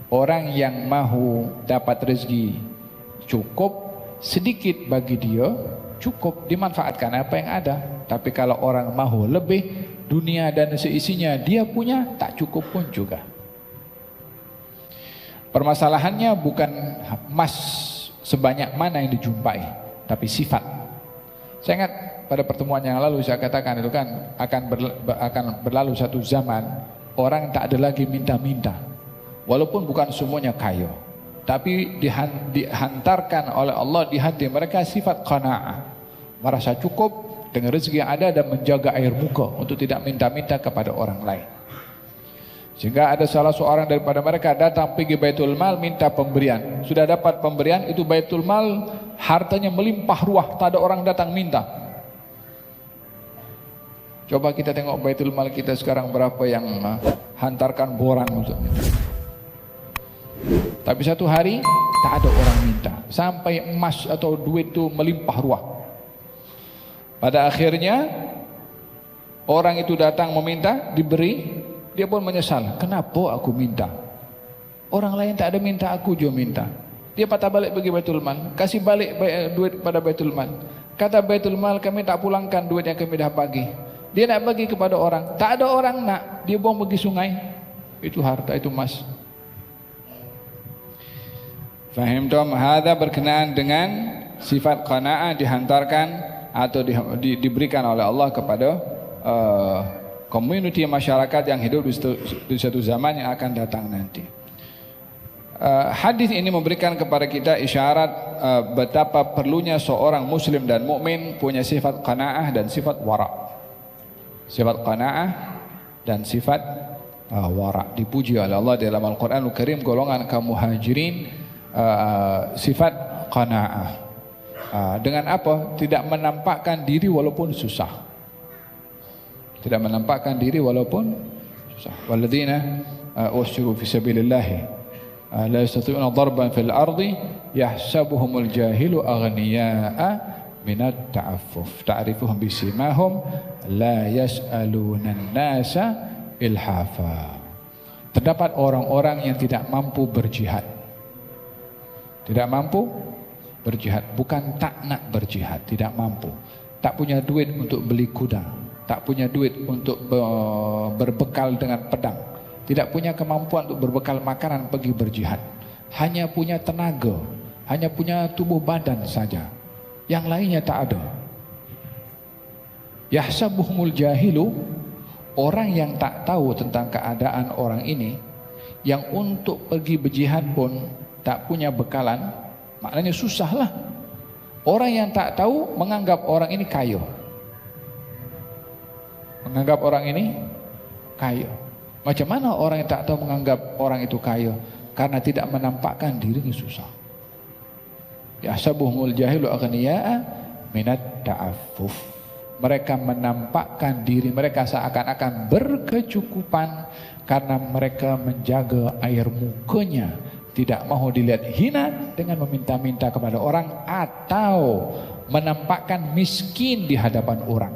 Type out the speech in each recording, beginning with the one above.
Orang yang mahu dapat rezeki cukup, sedikit bagi dia cukup, dimanfaatkan apa yang ada. Tapi kalau orang mahu lebih, dunia dan seisinya dia punya, tak cukup pun juga. Permasalahannya bukan emas sebanyak mana yang dijumpai, tapi sifat. Saya ingat pada pertemuan yang lalu saya katakan itu kan akan berlalu satu zaman orang tak ada lagi minta-minta. Walaupun bukan semuanya kaya, tapi dihantarkan oleh Allah di hati mereka sifat qanaah, merasa cukup dengan rezeki yang ada dan menjaga air muka untuk tidak minta-minta kepada orang lain. Sehingga ada salah seorang daripada mereka datang pergi Baitul Mal minta pemberian. Sudah dapat pemberian, itu Baitul Mal hartanya melimpah ruah, tak ada orang datang minta. Coba kita tengok Baitul Mal kita sekarang berapa yang hantarkan borang untuk minta. Tapi satu hari tak ada orang minta, sampai emas atau duit itu melimpah ruah. Pada akhirnya orang itu datang meminta, diberi. Dia pun menyesal, kenapa aku minta? Orang lain tak ada minta, aku juga minta. Dia patah balik pergi Baitul Mal, kasih balik duit pada Baitul Mal. Kata Baitul Mal, kami tak pulangkan duit yang kami dah bagi. Dia nak bagi kepada orang, tak ada orang nak, dia buang pergi sungai. Itu harta, itu emas. Fahim tom? Hadza berkenaan dengan sifat qanaah dihantarkan atau diberikan oleh Allah kepada community masyarakat yang hidup di suatu zaman yang akan datang nanti. Hadis ini memberikan kepada kita isyarat betapa perlunya seorang muslim dan mukmin punya sifat qanaah dan sifat wara. Sifat qanaah dan sifat wara dipuji oleh Allah dalam Al-Qur'anul Karim. Golongan kaum muhajirin sifat qanaah. Dengan apa? Tidak menampakkan diri walaupun susah. Tidak menampakkan diri walaupun susah. Walladzina usyiru fi sabilillah la yastati'una darban fil ardi yahsabuhumul jahilu aghniya'a minat ta'affuf ta'rifuhum bisimahum la yas'aluna an-nasa ilhafa. Terdapat orang-orang yang tidak mampu berjihad. Tidak mampu berjihad, bukan tak nak berjihad, tidak mampu. Tak punya duit untuk beli kuda, tak punya duit untuk berbekal dengan pedang, tidak punya kemampuan untuk berbekal makanan pergi berjihad. Hanya punya tenaga, hanya punya tubuh badan saja, yang lainnya tak ada. Yahsabuhumul jahilu, orang yang tak tahu tentang keadaan orang ini, yang untuk pergi berjihad pun tak punya bekalan, maknanya susahlah. Orang yang tak tahu menganggap orang ini kaya. Menganggap orang ini kaya. Macam mana orang yang tak tahu menganggap orang itu kaya? Karena tidak menampakkan dirinya susah. Yahsabuhumul jahilu aghniya'a minat ta'affuf. Mereka menampakkan diri mereka seakan-akan berkecukupan karena mereka menjaga air mukanya, tidak mahu dilihat hina dengan meminta-minta kepada orang atau menampakkan miskin di hadapan orang.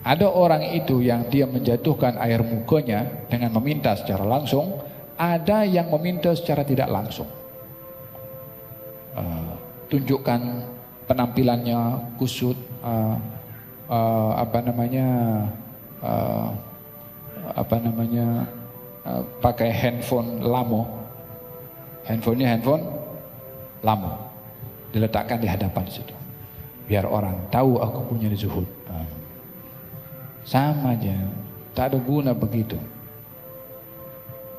Ada orang itu yang dia menjatuhkan air mukanya dengan meminta secara langsung, ada yang meminta secara tidak langsung. Tunjukkan penampilannya kusut, pakai handphone lama. Handphonenya handphone lama, diletakkan di hadapan situ, biar orang tahu aku punya zuhud. Sama aja, tak ada guna begitu.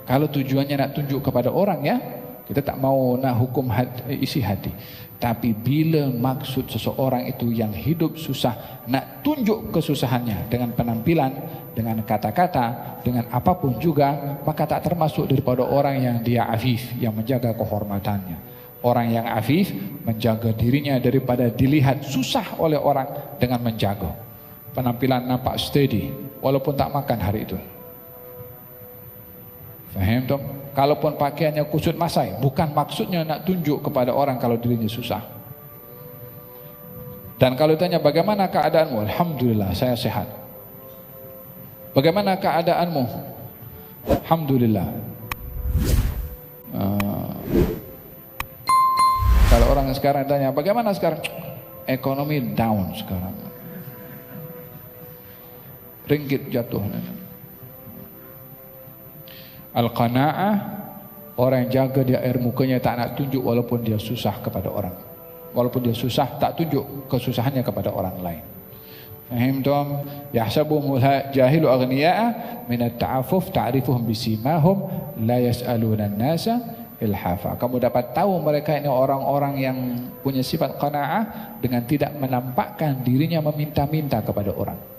Kalau tujuannya nak tunjuk kepada orang, ya kita tak mau nak hukum isi hati. Tapi bila maksud seseorang itu yang hidup susah, nak tunjuk kesusahannya dengan penampilan, dengan kata-kata, dengan apapun juga, maka tak termasuk daripada orang yang dia afif, yang menjaga kehormatannya. Orang yang afif menjaga dirinya daripada dilihat susah oleh orang dengan menjaga penampilan, nampak steady walaupun tak makan hari itu. Faham tak? Kalaupun pakaiannya kusut masai, bukan maksudnya nak tunjuk kepada orang kalau dirinya susah. Dan kalau ditanya bagaimana keadaanmu, alhamdulillah saya sehat. Bagaimana keadaanmu? Alhamdulillah. Kalau orang sekarang tanya, bagaimana sekarang? Ekonomi down sekarang. Ringgit jatuh. Al-qanaah, orang yang jaga dia air mukanya tak nak tunjuk walaupun dia susah kepada orang. Walaupun dia susah, tak tunjuk kesusahannya kepada orang lain. Fahimtum? Yahsabuhumul jahilu aghniya'a min at-ta'affuf ta'rifuhum bisimahum la yas'aluna an-nasa ilhafa. Kamu dapat tahu mereka ini orang-orang yang punya sifat qanaah dengan tidak menampakkan dirinya meminta-minta kepada orang.